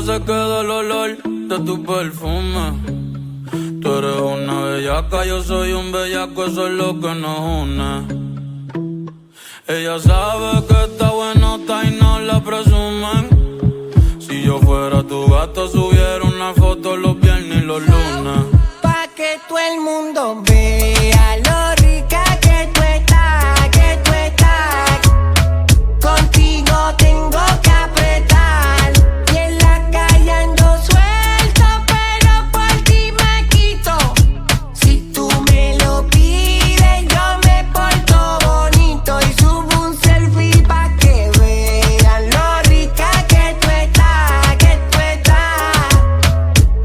se queda el olor de tu perfume. Tú eres una bellaca, yo soy un bellaco, eso es lo que nos une. Ella sabe que está buenota y no la presumen. Si yo fuera tu gato, subiera una foto los viernes y los lunes. Pa' que todo el mundo vea lo rica que tú estás, que tú estás. Contigo tengo que apretar. Y en la calle ando suelto, pero por ti me quito. Si tú me lo pides, yo me porto bonito y subo un selfie pa' que vean lo rica que tú estás, que tú estás.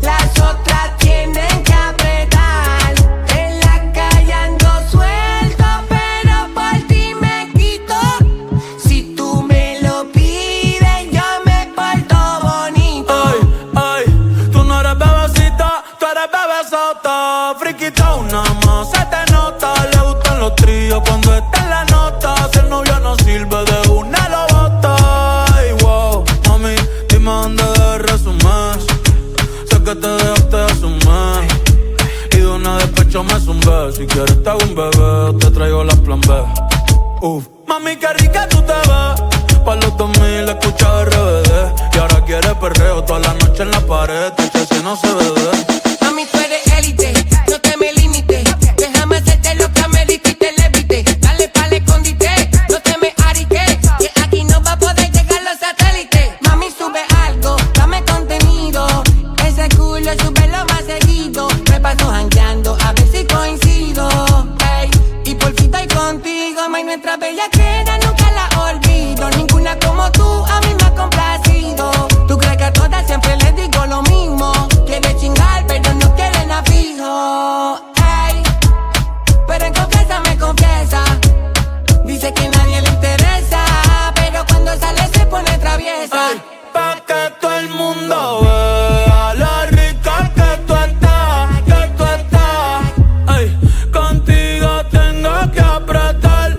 Las otras tienen que apretar. En la calle ando suelto, pero por ti me quito. Si tú me lo pides, yo me porto bonito. Ay, tú no eres bebecita, tú eres bebesota. Friquita una más, se te nota. Le gustan los tríos cuando está en la nota. Si el novio no sirve, de una lo bota. Ay, wow, mami, dime dónde de resumes. Sé que te dejaste hace un mes. Y de una despecho me zumbé. Si quieres te hago un bebé o te traigo las plan B. Uf, mami, qué rica tú te ves. Pa' los 2000 escucha RBD. Y ahora quieres perreo toda la noche en la pared. Te si no se ve. Mami, tú eres élite, no te me limites. Déjame hacerte lo que amerite y te levite. Dale pa'l escondite, no te me ariques. Que aquí no va a poder llegar los satélites. Mami, sube algo, dame contenido. Ese culo súbelo más seguido. Me paso jangueando, a ver si coincido. Ey, y por fin estoy contigo. May, nuestra bellaquera nunca la olvido. Ninguna como tú a mí me ha complacido. Tú crees que a todas siempre les digo lo mismo. Quiere chingar, pero no quiere nada fijo. Ey, pero en confianza me confiesa. Dice que nadie le interesa, pero cuando sale se pone traviesa. Ay, pa' que todo el mundo vea lo rica que tú estás, que tú estás. Ay, contigo tengo que apretar.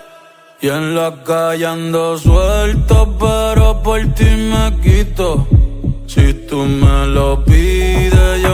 Y en la calle ando suelto, pero por ti me quito. Si tú me lo pides, yo